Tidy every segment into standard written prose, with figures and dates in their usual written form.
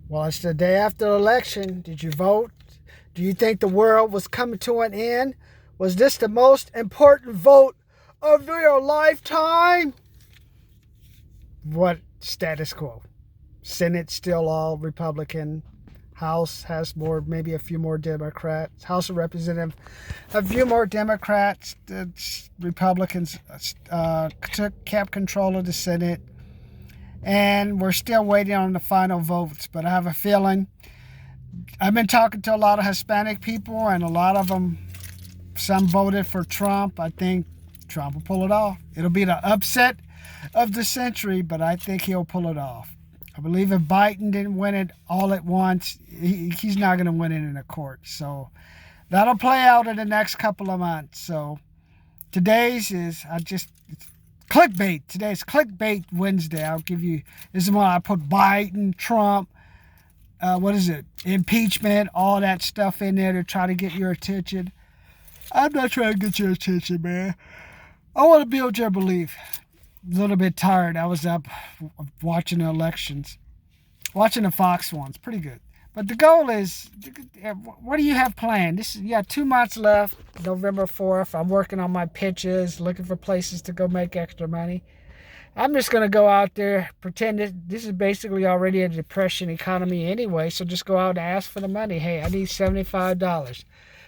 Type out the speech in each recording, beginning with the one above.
Well, it's the day after the election. Did you vote? Do you think the world was coming to an end? Was this the most important vote of your lifetime? What status quo? Senate still all Republican. House has more, maybe a few more Democrats. House of Representatives, a few more Democrats. The Republicans kept control of the Senate. And we're still waiting on the final votes. But I have a feeling, I've been talking to a lot of Hispanic people, and a lot of them, some voted for Trump. I think Trump will pull it off. It'll be the upset of the century, but I think he'll pull it off. I believe if Biden didn't win it all at once, he's not going to win it in the court. So that'll play out in the next couple of months. So today's is, it's clickbait. Today's clickbait Wednesday. I'll give you, this is when I put Biden, Trump, impeachment, all that stuff in there to try to get your attention. I'm not trying to get your attention, man. I want to build your belief. A little bit tired. I was up watching the elections, watching the Fox ones. Pretty good. But the goal is, what do you have planned? You got 2 months left, November 4th. I'm working on my pitches, looking for places to go make extra money. I'm just going to go out there, pretend that this is basically already a depression economy anyway, so just go out and ask for the money. Hey, I need $75.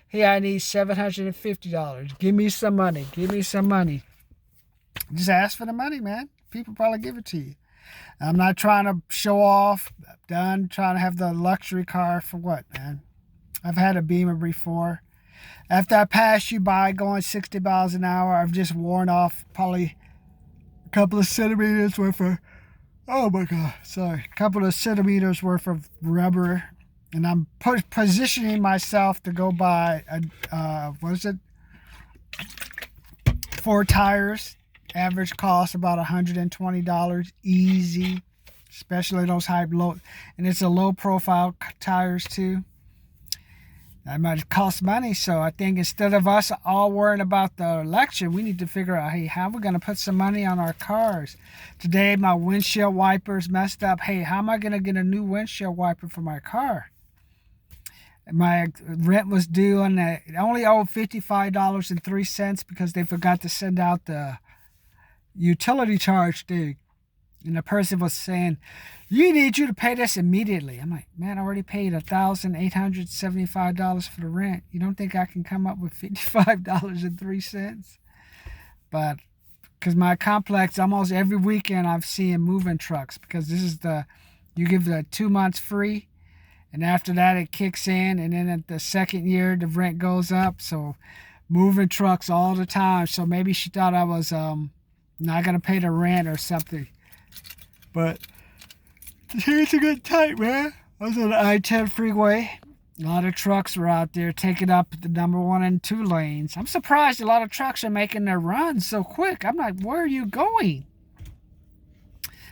Hey, I need $750. Give me some money. Give me some money. Just ask for the money, man. People probably give it to you. I'm not trying to show off. I'm done trying to have the luxury car for what, man? I've had a Beamer before. After I pass you by going 60 miles an hour, I've just worn off probably a couple of centimeters worth of, a couple of centimeters worth of rubber. And I'm positioning myself to go buy, 4 tires. Average cost about $120 easy, especially those low, and it's a low profile tires too. That might cost money, so I think instead of us all worrying about the election, we need to figure out, hey, how are we going to put some money on our cars? Today my windshield wipers messed up. Hey, how am I going to get a new windshield wiper for my car? My rent was due, and I only owed $55.03 because they forgot to send out the utility charge thing. And the person was saying, you to pay this immediately. I'm like, man, I already paid $1,875 for the rent. You don't think I can come up with $55.03? But because my complex, almost every weekend I've seen moving trucks, because this is you give the 2 months free, and after that it kicks in, and then at the second year the rent goes up. So moving trucks all the time. So maybe she thought I was not gonna pay the rent or something. But the streets are getting tight, man. I was on the I-10 freeway. A lot of trucks were out there taking up the number 1 and 2 lanes. I'm surprised a lot of trucks are making their runs so quick. I'm like, where are you going?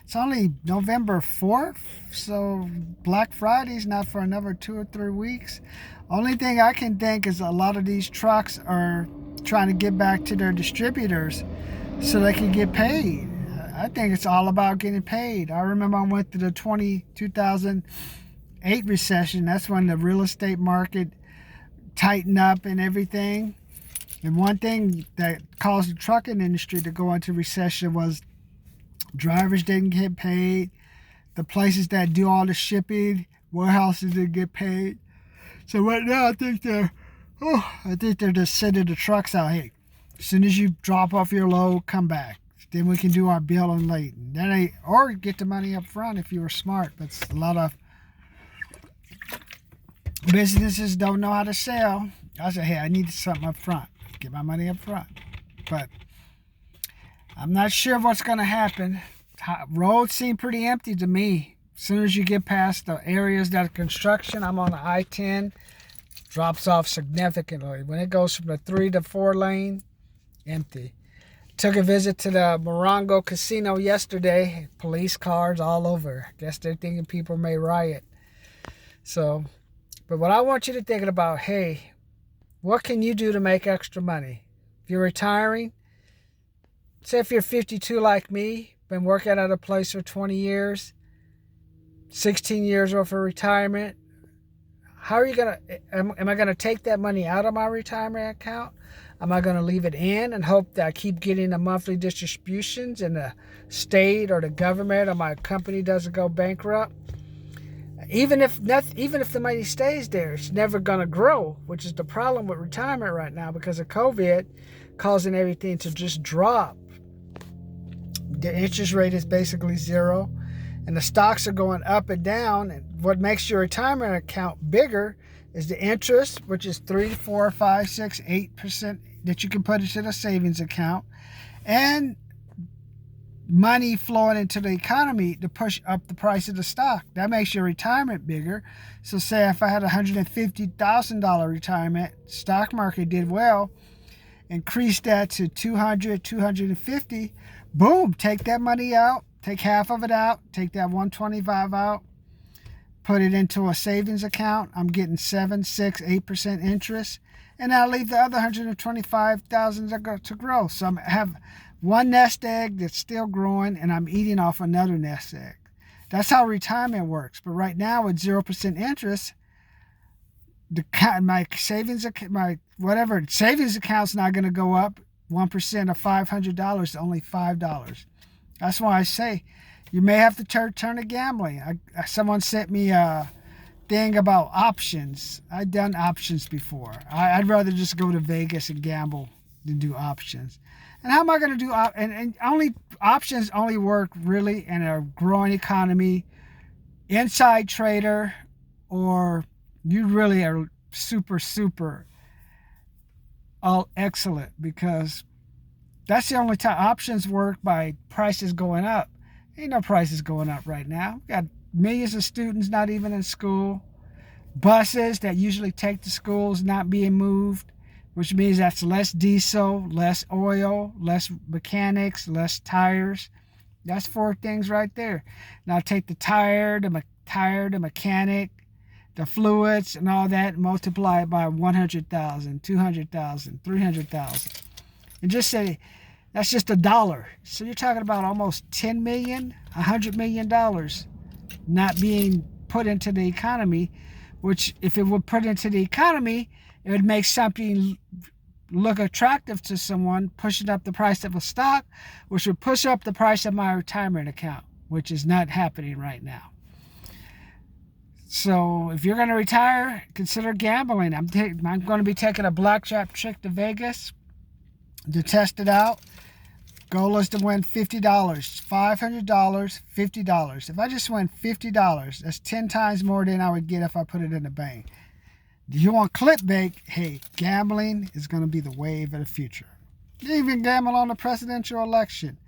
It's only November 4th, so Black Friday's not for another 2 or 3 weeks. Only thing I can think is a lot of these trucks are trying to get back to their distributors so they can get paid. I think it's all about getting paid. I remember I went through the 2008 recession. That's when the real estate market tightened up and everything. And one thing that caused the trucking industry to go into recession was drivers didn't get paid. The places that do all the shipping, warehouses didn't get paid. So right now I think they're just sending the trucks out. Hey, as soon as you drop off your load, come back. Then we can do our billing late. Or get the money up front if you were smart. But a lot of businesses don't know how to sell. I said, hey, I need something up front. Get my money up front. But I'm not sure what's going to happen. Roads seem pretty empty to me. As soon as you get past the areas that are construction, I'm on the I-10, drops off significantly. When it goes from the 3 to 4 lane, empty. Took a visit to the Morongo Casino yesterday. Police cars all over. Guess they're thinking people may riot. So, but what I want you to think about, hey, what can you do to make extra money? If you're retiring, say if you're 52 like me, been working at a place for 20 years, 16 years worth of retirement. How are you going to, am I going to take that money out of my retirement account? Am I going to leave it in and hope that I keep getting the monthly distributions and the state or the government or my company doesn't go bankrupt? Even if the money stays there, it's never going to grow, which is the problem with retirement right now because of COVID causing everything to just drop. The interest rate is basically zero, and the stocks are going up and down. And what makes your retirement account bigger is the interest, which is 3, 4, 5, 6, 8% that you can put into the savings account, and money flowing into the economy to push up the price of the stock. That makes your retirement bigger. So say if I had a $150,000 retirement, stock market did well, increase that to 200, 250, boom, take that money out, take half of it out, take that 125 out, put it into a savings account. I'm getting 7, 6, 8% interest, and I'll leave the other 125,000 to grow. So I have one nest egg that's still growing, and I'm eating off another nest egg. That's how retirement works. But right now, with 0% interest, my savings account's not going to go up 1% of $500 to only $5. That's why I say you may have to turn to gambling. Someone sent me a thing about options. I've done options before. I'd rather just go to Vegas and gamble than do options. And how am I going to do and only options only work really in a growing economy, inside trader, or you really are super all excellent, because that's the only time options work by prices going up. Ain't no prices going up right now. We got millions of students not even in school. Buses that usually take to schools not being moved, which means that's less diesel, less oil, less mechanics, less tires. That's 4 things right there. Now take the tire, the mechanic, the fluids, and all that, and multiply it by 100,000, 200,000, 300,000. And just say, that's just $1. So you're talking about almost $10 million, $100 million not being put into the economy, which if it were put into the economy, it would make something look attractive to someone, pushing up the price of a stock, which would push up the price of my retirement account, which is not happening right now. So if you're going to retire, consider gambling. I'm going to be taking a blackjack trick to Vegas to test it out. Goal is to win $50, $500, $50. If I just win $50, that's 10 times more than I would get if I put it in the bank. Do you want Clikbait? Hey, gambling is going to be the wave of the future. You even gamble on the presidential election.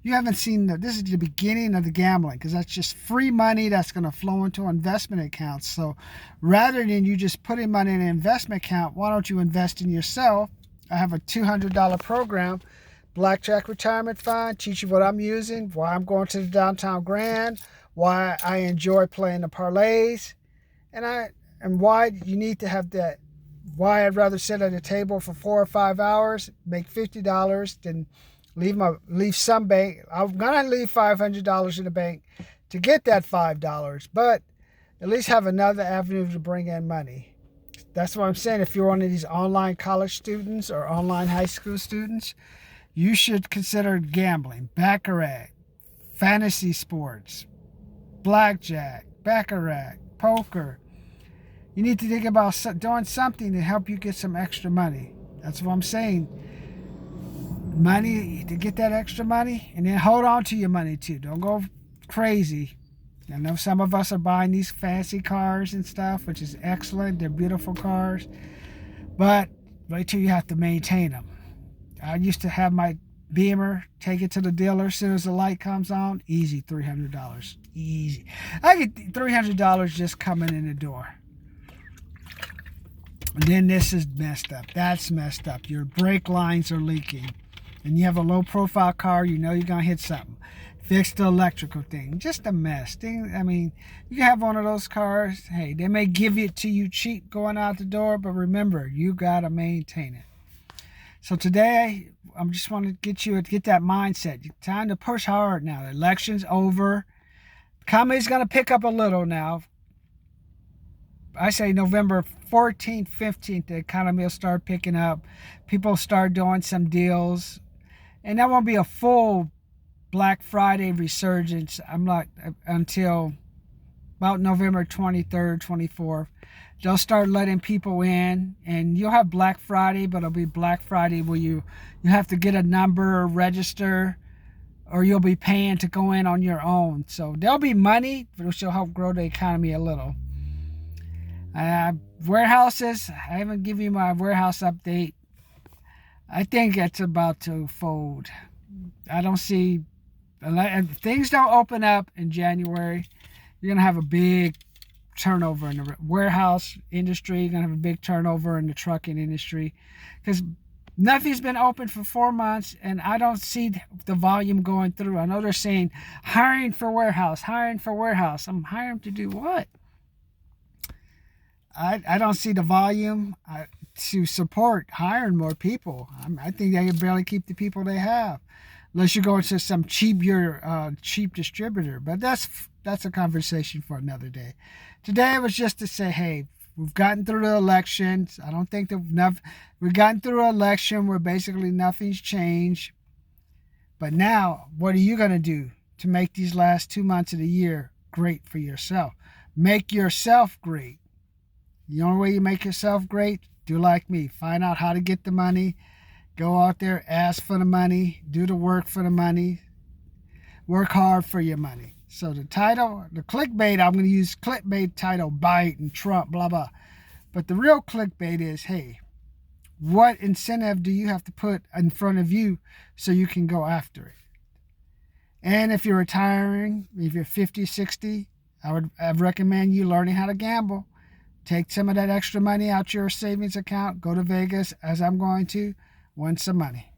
You haven't seen this is the beginning of the gambling, because that's just free money that's going to flow into investment accounts. So rather than you just putting money in an investment account, why don't you invest in yourself? I have a $200 program, Blackjack Retirement Fund, teach you what I'm using, why I'm going to the Downtown Grand, why I enjoy playing the parlays, and why you need to have that, why I'd rather sit at a table for 4 or 5 hours, make $50 than leave some bank. I'm going to leave $500 in the bank to get that $5, but at least have another avenue to bring in money. That's what I'm saying. If you're one of these online college students or online high school students, you should consider gambling, baccarat, fantasy sports, blackjack, baccarat, poker. You need to think about doing something to help you get some extra money. That's what I'm saying. Money, to get that extra money, and then hold on to your money too. Don't go crazy. I know some of us are buying these fancy cars and stuff, which is excellent. They're beautiful cars. But wait till you have to maintain them. I used to have my Beamer, take it to the dealer as soon as the light comes on. Easy, $300. Easy. I get $300 just coming in the door. And then this is messed up. That's messed up. Your brake lines are leaking. And you have a low profile car, you know you're going to hit something. Fix the electrical thing. Just a mess. I mean, you can have one of those cars. Hey, they may give it to you cheap going out the door, but remember, you got to maintain it. So today, I just want to get that mindset. Time to push hard now. The election's over. Economy's going to pick up a little now. I say November 14th, 15th, the economy will start picking up. People start doing some deals. And that won't be a full Black Friday resurgence. I'm not until about November 23rd, 24th. They'll start letting people in, and you'll have Black Friday, but it'll be Black Friday where you have to get a number, register, or you'll be paying to go in on your own. So there'll be money, which will help grow the economy a little. Warehouses, I haven't given you my warehouse update. I think it's about to fold. I don't see, if things don't open up in January, you're going to have a big turnover in the warehouse industry. You're going to have a big turnover in the trucking industry because nothing's been open for 4 months, and I don't see the volume going through. I know they're saying hiring for warehouse. I'm hiring to do what? I don't see the volume to support hiring more people. I think they can barely keep the people they have, unless you go into some cheap distributor. But that's a conversation for another day. Today was just to say, hey, we've gotten through the elections. I don't think that we've gotten through an election where basically nothing's changed. But now, what are you going to do to make these last 2 months of the year great for yourself? Make yourself great. The only way you make yourself great, do like me. Find out how to get the money. Go out there, ask for the money. Do the work for the money. Work hard for your money. So the title, the clickbait, I'm going to use clickbait title, Biden, Trump, blah, blah. But the real clickbait is, hey, what incentive do you have to put in front of you so you can go after it? And if you're retiring, if you're 50, 60, I'd recommend you learning how to gamble. Take some of that extra money out your savings account, go to Vegas, as I'm going to, win some money.